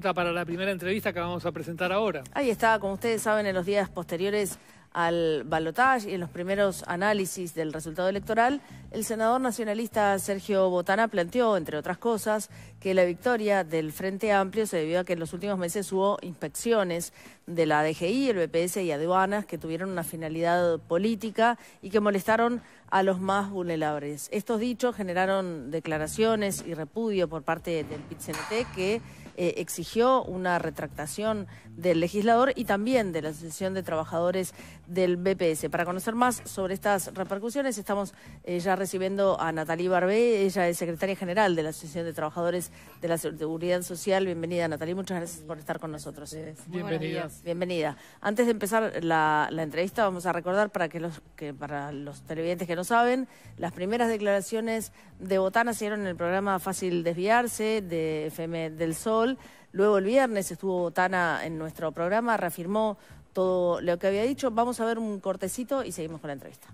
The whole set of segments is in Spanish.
presenta para la primera entrevista que vamos a presentar ahora. Ahí está, como ustedes saben, en los días posteriores al balotaje y en los primeros análisis del resultado electoral, el senador nacionalista Sergio Botana planteó, entre otras cosas, que la victoria del Frente Amplio se debió a que en los últimos meses hubo inspecciones de la DGI, el BPS y aduanas que tuvieron una finalidad política y que molestaron a los más vulnerables. Estos dichos generaron declaraciones y repudio por parte del PIT-CNT que exigió una retractación del legislador y también de la Asociación de Trabajadores del BPS. Para conocer más sobre estas repercusiones estamos ya recibiendo a Natalie Barbé, ella es secretaria general de la Asociación de Trabajadores de la Seguridad Social. Bienvenida, Natalie, muchas gracias por estar con nosotros. Bienvenida. Bienvenida. Antes de empezar la entrevista vamos a recordar para los televidentes que no saben, las primeras declaraciones de Botana se dieron en el programa Fácil Desviarse de FM del Sol. Luego el viernes estuvo Botana en nuestro programa, reafirmó todo lo que había dicho. Vamos a ver un cortecito y seguimos con la entrevista.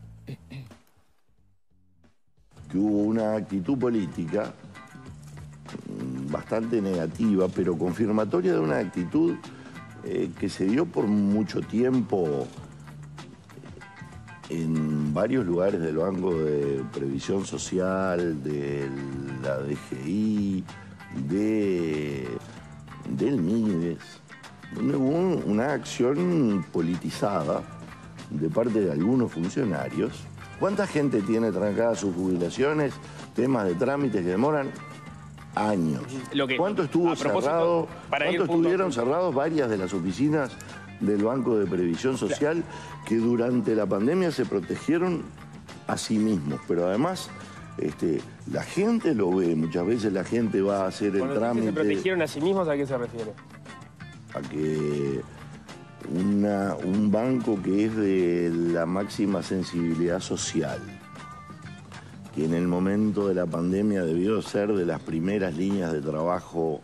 Que hubo una actitud política bastante negativa, pero confirmatoria de una actitud que se dio por mucho tiempo en varios lugares del Banco de Previsión Social, de la DGI, del MIDES, donde hubo una acción politizada de parte de algunos funcionarios. ¿Cuánta gente tiene trancadas sus jubilaciones? Temas de trámites que demoran años. ¿Cuánto estuvo cerrado? ¿Cuánto estuvieron cerrados varias de las oficinas del Banco de Previsión Social que durante la pandemia se protegieron a sí mismos? Pero además la gente lo ve, muchas veces la gente va a hacer el trámite. ¿Se protegieron a sí mismos? ¿A qué se refiere? A que un banco que es de la máxima sensibilidad social, que en el momento de la pandemia debió ser de las primeras líneas de trabajo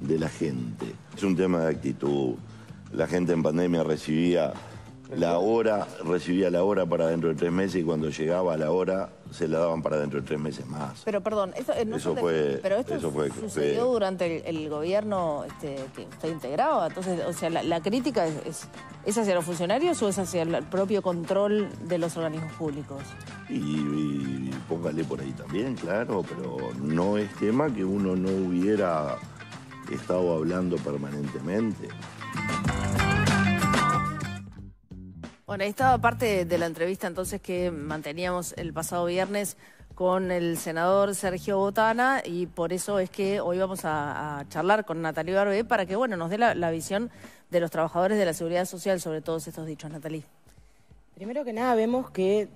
de la gente. Es un tema de actitud. La gente en pandemia recibía la hora para dentro de 3 meses y cuando llegaba la hora se la daban para dentro de 3 meses más. Pero perdón, esto sucedió durante el gobierno que está integrado. Entonces, o sea, la crítica es hacia los funcionarios o es hacia el propio control de los organismos públicos. Y póngale por ahí también, claro, pero no es tema que uno no hubiera estado hablando permanentemente. Bueno, ahí estaba parte de la entrevista entonces que manteníamos el pasado viernes con el senador Sergio Botana y por eso es que hoy vamos a charlar con Natalie Barbé para que nos dé la visión de los trabajadores de la Seguridad Social sobre todos estos dichos. Natalie. Primero que nada vemos que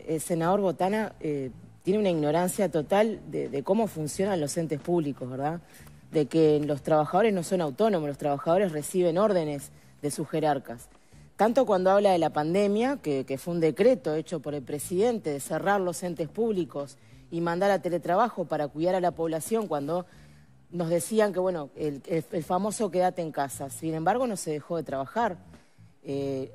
el senador Botana tiene una ignorancia total de cómo funcionan los entes públicos, ¿verdad? De que los trabajadores no son autónomos, los trabajadores reciben órdenes de sus jerarcas. Tanto cuando habla de la pandemia, que fue un decreto hecho por el presidente de cerrar los entes públicos y mandar a teletrabajo para cuidar a la población, cuando nos decían que, el famoso quédate en casa. Sin embargo, no se dejó de trabajar.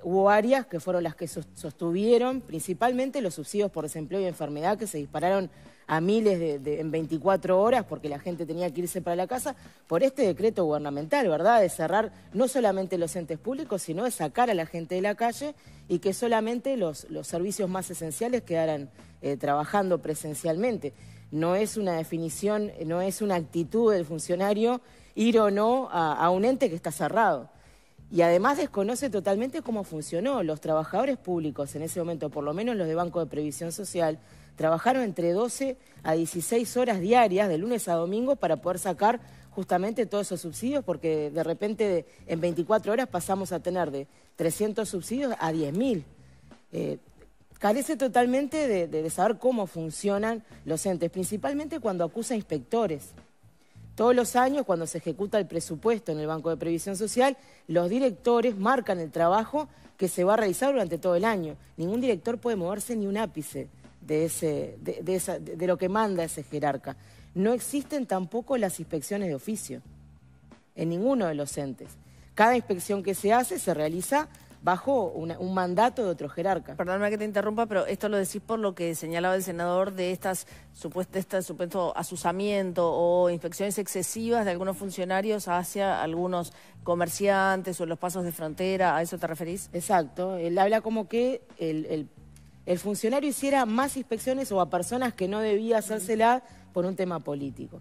Hubo áreas que fueron las que sostuvieron, principalmente los subsidios por desempleo y enfermedad, que se dispararon a miles en 24 horas porque la gente tenía que irse para la casa por este decreto gubernamental, ¿verdad? De cerrar no solamente los entes públicos, sino de sacar a la gente de la calle y que solamente los servicios más esenciales quedaran trabajando presencialmente. No es una definición, no es una actitud del funcionario ir o no a un ente que está cerrado. Y además desconoce totalmente cómo funcionó. Los trabajadores públicos en ese momento, por lo menos los de Banco de Previsión Social, trabajaron entre 12 a 16 horas diarias, de lunes a domingo, para poder sacar justamente todos esos subsidios, porque de repente en 24 horas pasamos a tener de 300 subsidios a 10.000. Carece totalmente de saber cómo funcionan los entes, principalmente cuando acusa a inspectores. Todos los años, cuando se ejecuta el presupuesto en el Banco de Previsión Social, los directores marcan el trabajo que se va a realizar durante todo el año. Ningún director puede moverse ni un ápice de lo que manda ese jerarca. No existen tampoco las inspecciones de oficio en ninguno de los entes. Cada inspección que se hace se realiza bajo un mandato de otro jerarca. Perdóname que te interrumpa, pero esto lo decís por lo que señalaba el senador de este supuesto asusamiento o inspecciones excesivas de algunos funcionarios hacia algunos comerciantes o en los pasos de frontera. ¿A eso te referís? Exacto. Él habla como que el funcionario hiciera más inspecciones o a personas que no debía hacérsela por un tema político.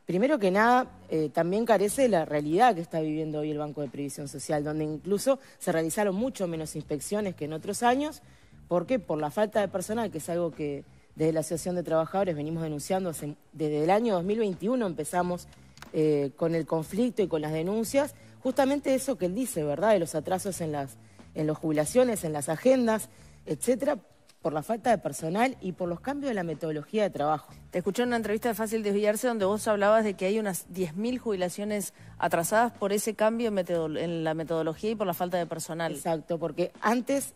Primero que nada, también carece de la realidad que está viviendo hoy el Banco de Previsión Social, donde incluso se realizaron mucho menos inspecciones que en otros años, porque por la falta de personal, que es algo que desde la Asociación de Trabajadores venimos denunciando desde el año 2021 empezamos con el conflicto y con las denuncias, justamente eso que él dice, ¿verdad?, de los atrasos en las jubilaciones, en las agendas, etcétera, por la falta de personal y por los cambios de la metodología de trabajo. Te escuché en una entrevista de Fácil Desviarse donde vos hablabas de que hay unas 10.000 jubilaciones atrasadas por ese cambio en la metodología y por la falta de personal. Exacto, porque antes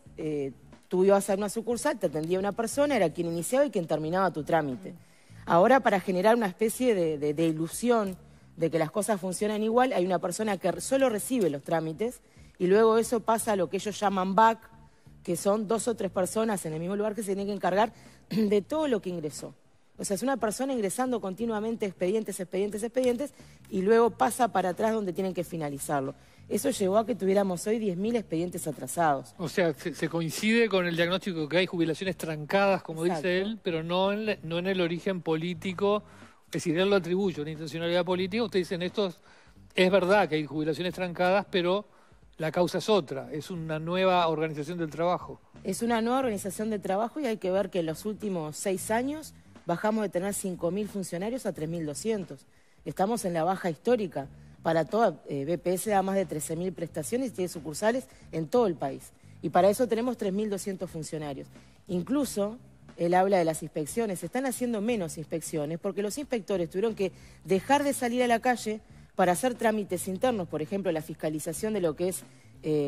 tú ibas a una sucursal, te atendía una persona, era quien iniciaba y quien terminaba tu trámite. Ahora, para generar una especie de ilusión de que las cosas funcionan igual, hay una persona que solo recibe los trámites y luego eso pasa a lo que ellos llaman back, que son 2 o 3 personas en el mismo lugar que se tienen que encargar de todo lo que ingresó. O sea, es una persona ingresando continuamente expedientes, y luego pasa para atrás donde tienen que finalizarlo. Eso llevó a que tuviéramos hoy 10.000 expedientes atrasados. O sea, se coincide con el diagnóstico que hay jubilaciones trancadas, como Exacto. dice él, pero no en el origen político, es decir, él lo atribuye a una intencionalidad política. Ustedes dicen, es verdad que hay jubilaciones trancadas, pero la causa es otra, es una nueva organización del trabajo. Es una nueva organización de trabajo y hay que ver que en los últimos 6 años bajamos de tener 5.000 funcionarios a 3.200. Estamos en la baja histórica. Para toda, BPS da más de 13.000 prestaciones y tiene sucursales en todo el país. Y para eso tenemos 3.200 funcionarios. Incluso, él habla de las inspecciones, se están haciendo menos inspecciones porque los inspectores tuvieron que dejar de salir a la calle para hacer trámites internos, por ejemplo, la fiscalización de lo que es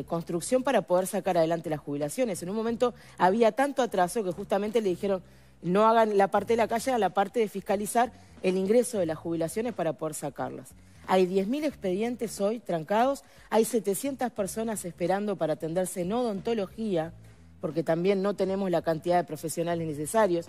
construcción para poder sacar adelante las jubilaciones. En un momento había tanto atraso que justamente le dijeron no hagan la parte de la calle, hagan la parte de fiscalizar el ingreso de las jubilaciones para poder sacarlas. Hay 10.000 expedientes hoy trancados, hay 700 personas esperando para atenderse en odontología, porque también no tenemos la cantidad de profesionales necesarios.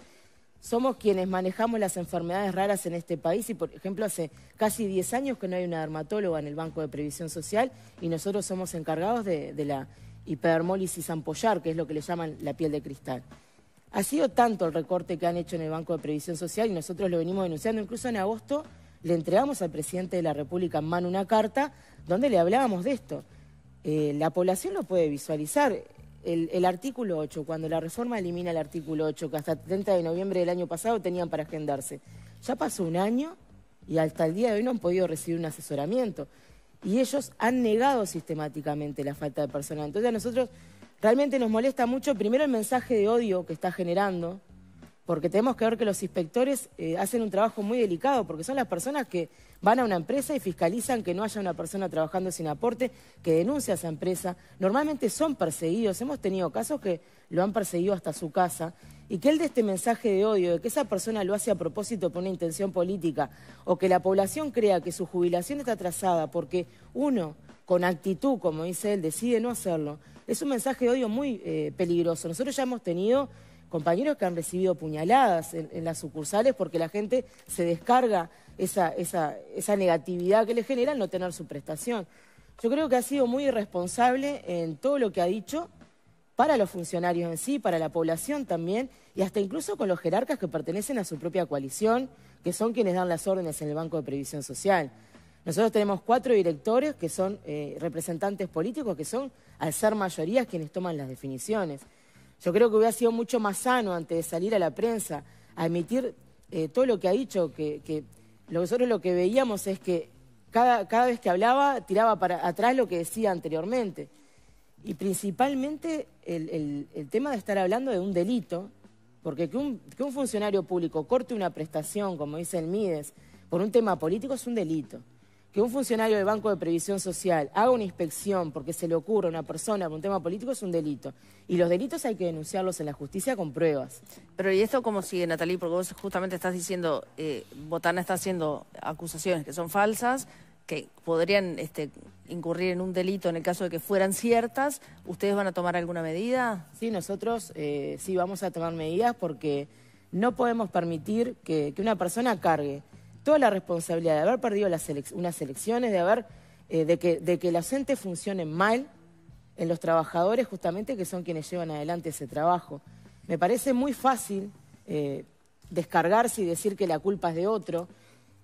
Somos quienes manejamos las enfermedades raras en este país y, por ejemplo, hace casi 10 años que no hay una dermatóloga en el Banco de Previsión Social y nosotros somos encargados de la hiperdermólisis ampollar, que es lo que le llaman la piel de cristal. Ha sido tanto el recorte que han hecho en el Banco de Previsión Social y nosotros lo venimos denunciando. Incluso en agosto le entregamos al presidente de la República en mano una carta donde le hablábamos de esto. La población lo puede visualizar. El artículo 8, cuando la reforma elimina el artículo 8, que hasta el 30 de noviembre del año pasado tenían para agendarse. Ya pasó un año y hasta el día de hoy no han podido recibir un asesoramiento. Y ellos han negado sistemáticamente la falta de personal. Entonces a nosotros realmente nos molesta mucho, primero, el mensaje de odio que está generando, porque tenemos que ver que los inspectores hacen un trabajo muy delicado, porque son las personas que van a una empresa y fiscalizan que no haya una persona trabajando sin aporte, que denuncia a esa empresa. Normalmente son perseguidos, hemos tenido casos que lo han perseguido hasta su casa, y que él dé este mensaje de odio, de que esa persona lo hace a propósito por una intención política, o que la población crea que su jubilación está atrasada porque uno, con actitud, como dice él, decide no hacerlo, es un mensaje de odio muy peligroso. Nosotros ya hemos tenido compañeros que han recibido puñaladas en las sucursales porque la gente se descarga esa negatividad que le genera al no tener su prestación. Yo creo que ha sido muy irresponsable en todo lo que ha dicho para los funcionarios en sí, para la población también, y hasta incluso con los jerarcas que pertenecen a su propia coalición, que son quienes dan las órdenes en el Banco de Previsión Social. Nosotros tenemos 4 directores que son representantes políticos, que son, al ser mayorías, quienes toman las definiciones. Yo creo que hubiera sido mucho más sano, antes de salir a la prensa, a emitir todo lo que ha dicho, que nosotros lo que veíamos es que cada vez que hablaba tiraba para atrás lo que decía anteriormente. Y principalmente el tema de estar hablando de un delito, porque que un funcionario público corte una prestación, como dice el Mides, por un tema político es un delito. Que un funcionario del Banco de Previsión Social haga una inspección porque se le ocurre a una persona por un tema político es un delito. Y los delitos hay que denunciarlos en la justicia con pruebas. Pero ¿y esto cómo sigue, Natalie? Porque vos justamente estás diciendo, Botana está haciendo acusaciones que son falsas que podrían incurrir en un delito en el caso de que fueran ciertas, ¿ustedes van a tomar alguna medida? Sí, nosotros sí vamos a tomar medidas porque no podemos permitir que una persona cargue toda la responsabilidad de haber perdido unas elecciones, de que los entes funcionen mal en los trabajadores justamente que son quienes llevan adelante ese trabajo. Me parece muy fácil descargarse y decir que la culpa es de otro,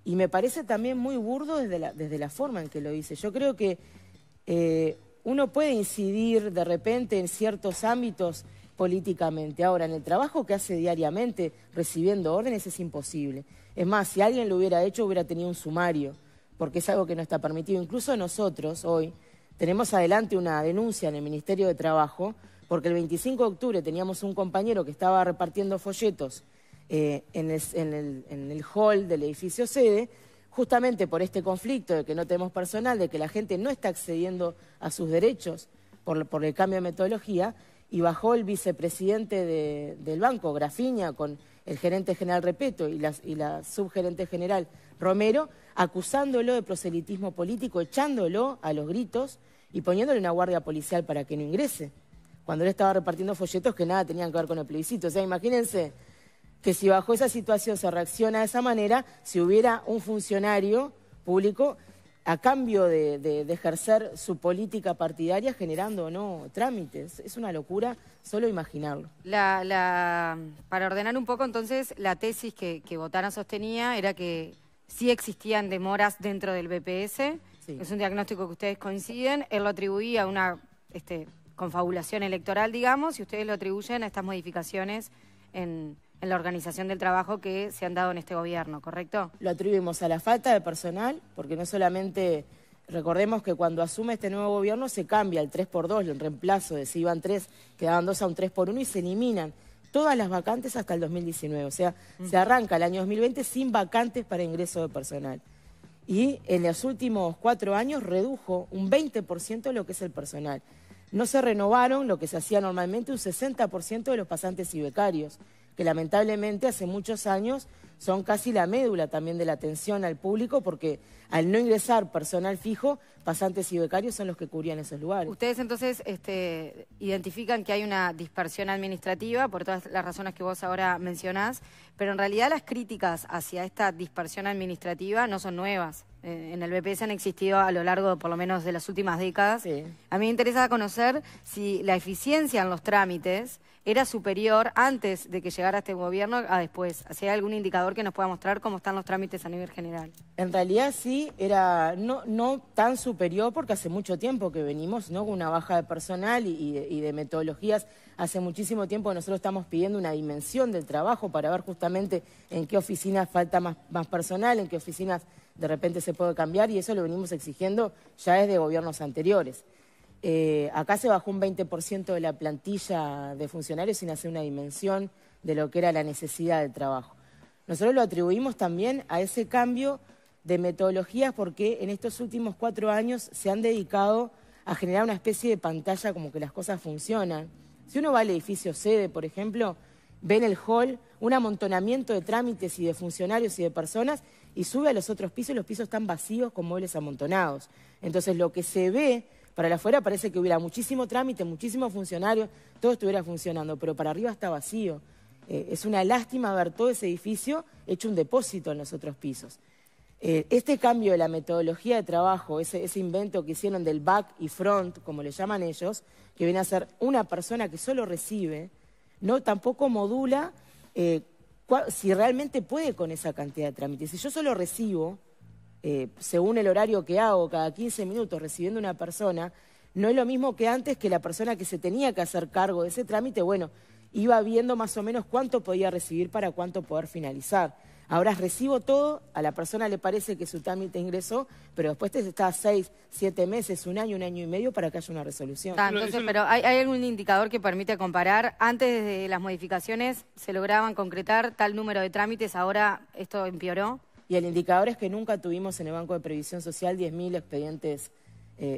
y me parece también muy burdo desde la forma en que lo dice. Yo creo que uno puede incidir de repente en ciertos ámbitos políticamente. Ahora, en el trabajo que hace diariamente recibiendo órdenes es imposible. Es más, si alguien lo hubiera hecho, hubiera tenido un sumario, porque es algo que no está permitido. Incluso nosotros hoy tenemos adelante una denuncia en el Ministerio de Trabajo, porque el 25 de octubre teníamos un compañero que estaba repartiendo folletos en el hall del edificio sede, justamente por este conflicto de que no tenemos personal, de que la gente no está accediendo a sus derechos por el cambio de metodología, y bajó el vicepresidente del banco, Grafiña, con el gerente general Repeto y la subgerente general Romero, acusándolo de proselitismo político, echándolo a los gritos y poniéndole una guardia policial para que no ingrese, cuando él estaba repartiendo folletos que nada tenían que ver con el plebiscito. O sea, imagínense que si bajo esa situación se reacciona de esa manera, si hubiera un funcionario público a cambio de ejercer su política partidaria generando o no trámites. Es una locura solo imaginarlo. Para ordenar un poco, entonces, la tesis que Botana sostenía era que sí existían demoras dentro del BPS. Sí. Es un diagnóstico que ustedes coinciden. Él lo atribuía a una confabulación electoral, digamos, y ustedes lo atribuyen a estas modificaciones en la organización del trabajo que se han dado en este gobierno, ¿correcto? Lo atribuimos a la falta de personal, porque no solamente, recordemos que cuando asume este nuevo gobierno se cambia el 3x2, el reemplazo de si iban 3, quedaban 2 a un 3x1 y se eliminan todas las vacantes hasta el 2019. O sea, se arranca el año 2020 sin vacantes para ingreso de personal. Y en los últimos 4 años redujo un 20% lo que es el personal. No se renovaron lo que se hacía normalmente, un 60% de los pasantes y becarios, que lamentablemente hace muchos años son casi la médula también de la atención al público, porque al no ingresar personal fijo, pasantes y becarios son los que cubrían esos lugares. Ustedes entonces identifican que hay una dispersión administrativa por todas las razones que vos ahora mencionás, pero en realidad las críticas hacia esta dispersión administrativa no son nuevas. En el BPS han existido a lo largo, por lo menos, de las últimas décadas. Sí. A mí me interesa conocer si la eficiencia en los trámites era superior antes de que llegara este gobierno a después. Si hay algún indicador que nos pueda mostrar cómo están los trámites a nivel general. En realidad sí, era no tan superior, porque hace mucho tiempo que venimos con una baja de personal y de metodologías. Hace muchísimo tiempo nosotros estamos pidiendo una dimensión del trabajo para ver justamente en qué oficinas falta más personal, en qué oficinas de repente se puede cambiar, y eso lo venimos exigiendo ya desde gobiernos anteriores. Acá se bajó un 20% de la plantilla de funcionarios sin hacer una dimensión de lo que era la necesidad del trabajo. Nosotros lo atribuimos también a ese cambio de metodologías, porque en estos últimos 4 años se han dedicado a generar una especie de pantalla como que las cosas funcionan. Si uno va al edificio sede, por ejemplo, ve en el hall un amontonamiento de trámites y de funcionarios y de personas, y sube a los otros pisos y los pisos están vacíos con muebles amontonados. Entonces lo que se ve para el afuera parece que hubiera muchísimo trámite, muchísimos funcionarios, todo estuviera funcionando, pero para arriba está vacío. Es una lástima ver todo ese edificio hecho un depósito en los otros pisos. Este cambio de la metodología de trabajo, ese invento que hicieron del back y front, como le llaman ellos, que viene a ser una persona que solo recibe, no tampoco modula si realmente puede con esa cantidad de trámites. Si yo solo recibo, según el horario que hago, cada 15 minutos recibiendo una persona, no es lo mismo que antes, que la persona que se tenía que hacer cargo de ese trámite, bueno, iba viendo más o menos cuánto podía recibir para cuánto poder finalizar. Ahora recibo todo, a la persona le parece que su trámite ingresó, pero después te está 6, 7 meses, un año y medio para que haya una resolución. Entonces, pero ¿hay algún indicador que permite comparar? Antes de las modificaciones se lograban concretar tal número de trámites, ahora esto empeoró. Y el indicador es que nunca tuvimos en el Banco de Previsión Social 10.000 expedientes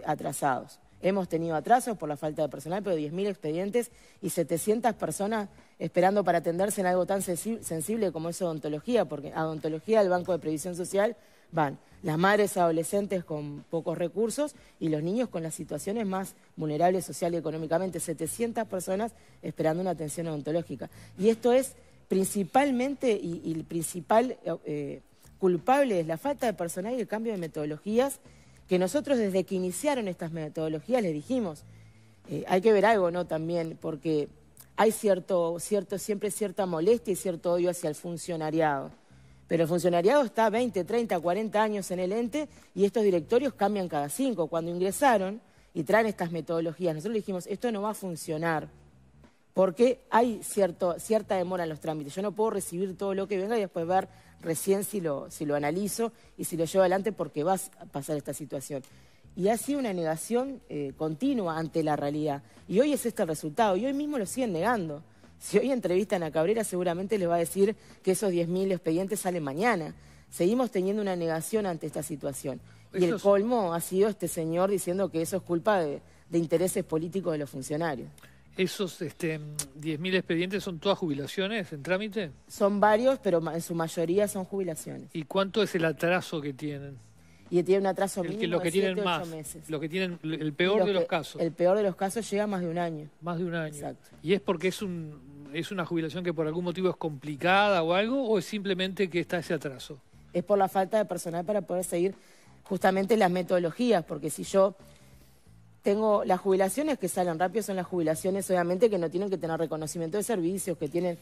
atrasados. Hemos tenido atrasos por la falta de personal, pero 10.000 expedientes y 700 personas esperando para atenderse en algo tan sensible como es odontología, porque odontología del Banco de Previsión Social van las madres adolescentes con pocos recursos y los niños con las situaciones más vulnerables social y económicamente. 700 personas esperando una atención odontológica. Y esto es principalmente, y el principal culpable es la falta de personal y el cambio de metodologías, que nosotros desde que iniciaron estas metodologías les dijimos, hay que ver algo, ¿no? También, porque hay siempre cierta molestia y cierto odio hacia el funcionariado. Pero el funcionariado está 20, 30, 40 años en el ente y estos directorios cambian cada 5. Cuando ingresaron y traen estas metodologías, nosotros le dijimos, esto no va a funcionar porque hay cierta demora en los trámites. Yo no puedo recibir todo lo que venga y después ver recién si lo analizo y si lo llevo adelante porque va a pasar esta situación. Y ha sido una negación continua ante la realidad. Y hoy es este el resultado. Y hoy mismo lo siguen negando. Si hoy entrevistan a Cabrera, seguramente les va a decir que esos 10.000 expedientes salen mañana. Seguimos teniendo una negación ante esta situación. Y el colmo ha sido este señor diciendo que eso es culpa de intereses políticos de los funcionarios. ¿Esos 10.000 expedientes son todas jubilaciones en trámite? Son varios, pero en su mayoría son jubilaciones. ¿Y cuánto es el atraso que tienen? Y tiene un atraso mínimo de 7 u 8 meses. Los que tienen el peor de los casos. El peor de los casos llega a más de un año. Más de un año. Exacto. ¿Y es porque es una jubilación que por algún motivo es complicada o algo, o es simplemente que está ese atraso? Es por la falta de personal para poder seguir justamente las metodologías, porque si yo tengo las jubilaciones que salen rápido, son las jubilaciones obviamente que no tienen que tener reconocimiento de servicios, que tienen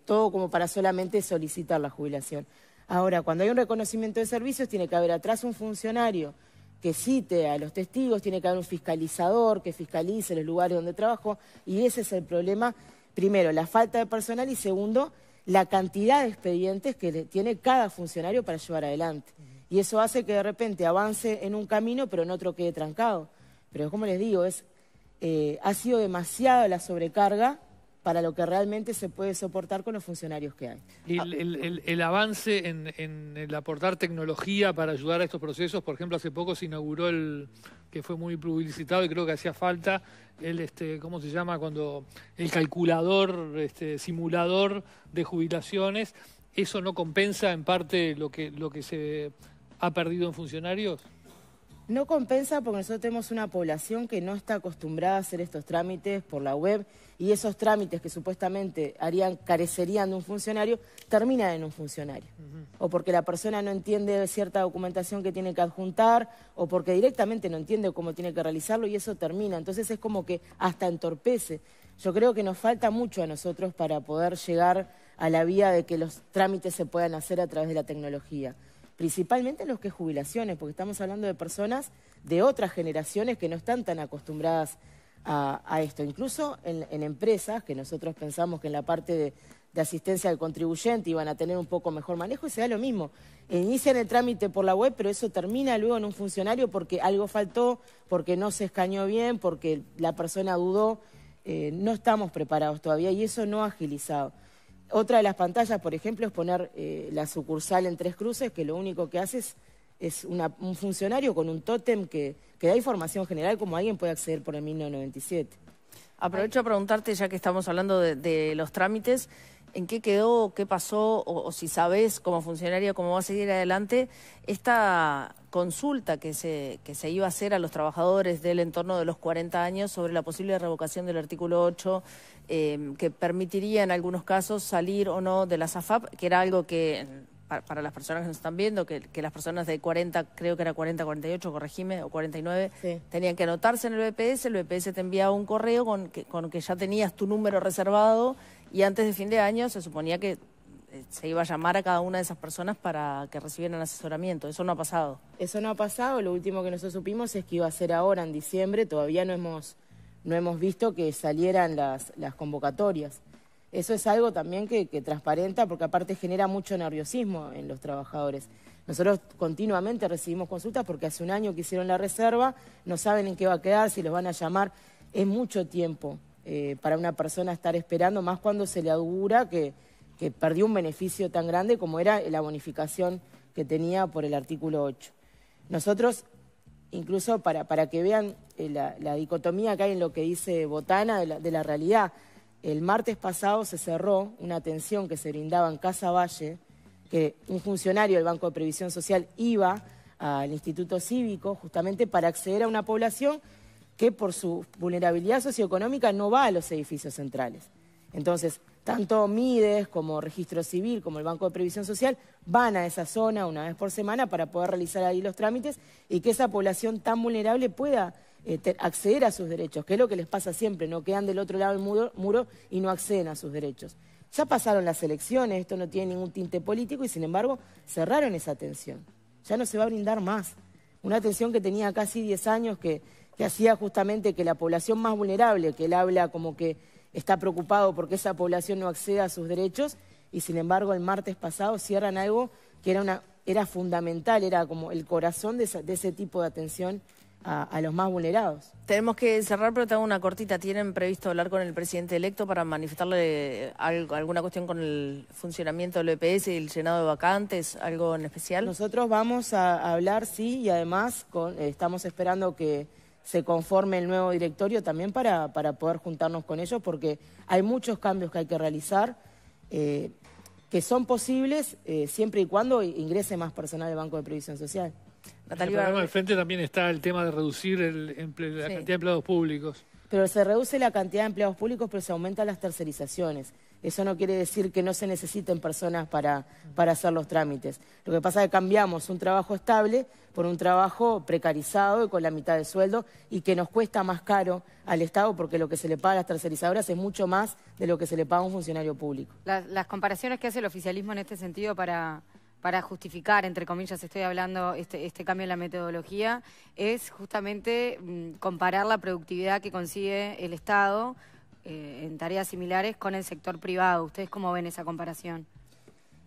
todo como para solamente solicitar la jubilación. Ahora, cuando hay un reconocimiento de servicios, tiene que haber atrás un funcionario que cite a los testigos, tiene que haber un fiscalizador que fiscalice los lugares donde trabajó, y ese es el problema. Primero, la falta de personal y segundo, la cantidad de expedientes que tiene cada funcionario para llevar adelante. Y eso hace que de repente avance en un camino, pero en otro quede trancado. Pero como les digo, ha sido demasiada la sobrecarga para lo que realmente se puede soportar con los funcionarios que hay. Y el avance en el aportar tecnología para ayudar a estos procesos, por ejemplo, hace poco se inauguró que fue muy publicitado y creo que hacía falta, ¿cómo se llama? Cuando el calculador, simulador de jubilaciones, ¿eso no compensa en parte lo que se ha perdido en funcionarios? No compensa porque nosotros tenemos una población que no está acostumbrada a hacer estos trámites por la web y esos trámites que supuestamente carecerían de un funcionario, terminan en un funcionario. O porque la persona no entiende cierta documentación que tiene que adjuntar o porque directamente no entiende cómo tiene que realizarlo y eso termina. Entonces es como que hasta entorpece. Yo creo que nos falta mucho a nosotros para poder llegar a la vía de que los trámites se puedan hacer a través de la tecnología. Principalmente los que es jubilaciones, porque estamos hablando de personas de otras generaciones que no están tan acostumbradas a esto. Incluso en empresas, que nosotros pensamos que en la parte de asistencia al contribuyente iban a tener un poco mejor manejo, y se da lo mismo. Inician el trámite por la web, pero eso termina luego en un funcionario porque algo faltó, porque no se escaneó bien, porque la persona dudó. No estamos preparados todavía y eso no ha agilizado. Otra de las pantallas, por ejemplo, es poner la sucursal en Tres Cruces, que lo único que hace es un funcionario con un tótem que da información general como alguien puede acceder por el 1997. Aprovecho a preguntarte, ya que estamos hablando de los trámites, ¿en qué quedó, qué pasó, o si sabés como funcionaria cómo va a seguir adelante esta consulta que se iba a hacer a los trabajadores del entorno de los 40 años sobre la posible revocación del artículo 8, que permitiría en algunos casos salir o no de la SAFAP, que era algo que, para las personas que nos están viendo, que las personas de 40, creo que era 40, 48, corregime, o 49, sí, tenían que anotarse en el BPS te enviaba un correo con que ya tenías tu número reservado y antes de fin de año se suponía que se iba a llamar a cada una de esas personas para que recibieran asesoramiento. Eso no ha pasado. Eso no ha pasado. Lo último que nosotros supimos es que iba a ser ahora, en diciembre. Todavía no hemos visto que salieran las convocatorias. Eso es algo también que transparenta, porque aparte genera mucho nerviosismo en los trabajadores. Nosotros continuamente recibimos consultas porque hace un año que hicieron la reserva, no saben en qué va a quedar, si los van a llamar. Es mucho tiempo para una persona estar esperando, más cuando se le augura que perdió un beneficio tan grande como era la bonificación que tenía por el artículo 8. Nosotros, incluso para que vean la dicotomía que hay en lo que dice Botana de la realidad, el martes pasado se cerró una atención que se brindaba en Casa Valle que un funcionario del Banco de Previsión Social iba al Instituto Cívico justamente para acceder a una población que por su vulnerabilidad socioeconómica no va a los edificios centrales. Entonces, tanto Mides como Registro Civil como el Banco de Previsión Social van a esa zona una vez por semana para poder realizar ahí los trámites y que esa población tan vulnerable pueda acceder a sus derechos, que es lo que les pasa siempre, no quedan del otro lado del muro y no acceden a sus derechos. Ya pasaron las elecciones, esto no tiene ningún tinte político y sin embargo cerraron esa atención. Ya no se va a brindar más. Una atención que tenía casi 10 años que hacía justamente que la población más vulnerable, que él habla como que está preocupado porque esa población no acceda a sus derechos y sin embargo el martes pasado cierran algo que era fundamental, era como el corazón de ese tipo de atención a los más vulnerados. Tenemos que cerrar, pero te hago una cortita. ¿Tienen previsto hablar con el presidente electo para manifestarle alguna cuestión con el funcionamiento del EPS y el llenado de vacantes, algo en especial? Nosotros vamos a hablar, sí, y además estamos esperando que se conforme el nuevo directorio también para poder juntarnos con ellos, porque hay muchos cambios que hay que realizar, que son posibles siempre y cuando ingrese más personal del Banco de Previsión Social. Natalia, el programa del Frente también está el tema de reducir la cantidad de empleados públicos. Pero se reduce la cantidad de empleados públicos, pero se aumentan las tercerizaciones. Eso no quiere decir que no se necesiten personas para hacer los trámites. Lo que pasa es que cambiamos un trabajo estable por un trabajo precarizado y con la mitad de sueldo y que nos cuesta más caro al Estado porque lo que se le paga a las tercerizadoras es mucho más de lo que se le paga a un funcionario público. Las comparaciones que hace el oficialismo en este sentido para justificar, entre comillas, estoy hablando, este cambio en la metodología, es justamente comparar la productividad que consigue el Estado en tareas similares con el sector privado. ¿Ustedes cómo ven esa comparación?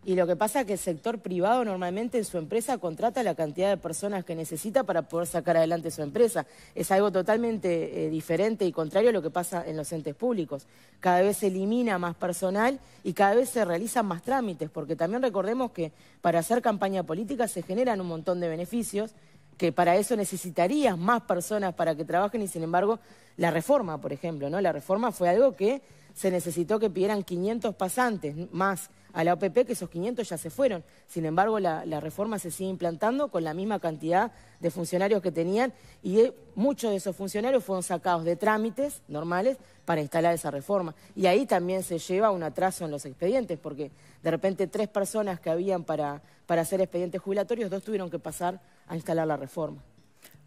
Y lo que pasa es que el sector privado normalmente en su empresa contrata la cantidad de personas que necesita para poder sacar adelante su empresa. Es algo totalmente diferente y contrario a lo que pasa en los entes públicos. Cada vez se elimina más personal y cada vez se realizan más trámites, porque también recordemos que para hacer campaña política se generan un montón de beneficios, que para eso necesitarías más personas para que trabajen y sin embargo la reforma, por ejemplo, ¿no? La reforma fue algo que se necesitó que pidieran 500 pasantes más a la OPP, que esos 500 ya se fueron. Sin embargo, la reforma se sigue implantando con la misma cantidad de funcionarios que tenían y muchos de esos funcionarios fueron sacados de trámites normales para instalar esa reforma. Y ahí también se lleva un atraso en los expedientes, porque de repente 3 personas que habían para hacer expedientes jubilatorios, 2 tuvieron que pasar a instalar la reforma.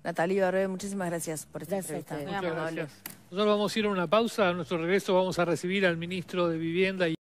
Natalia Ibarbe, muchísimas gracias por esta entrevista. Muchas gracias. Nosotros vamos a ir a una pausa. A nuestro regreso vamos a recibir al ministro de Vivienda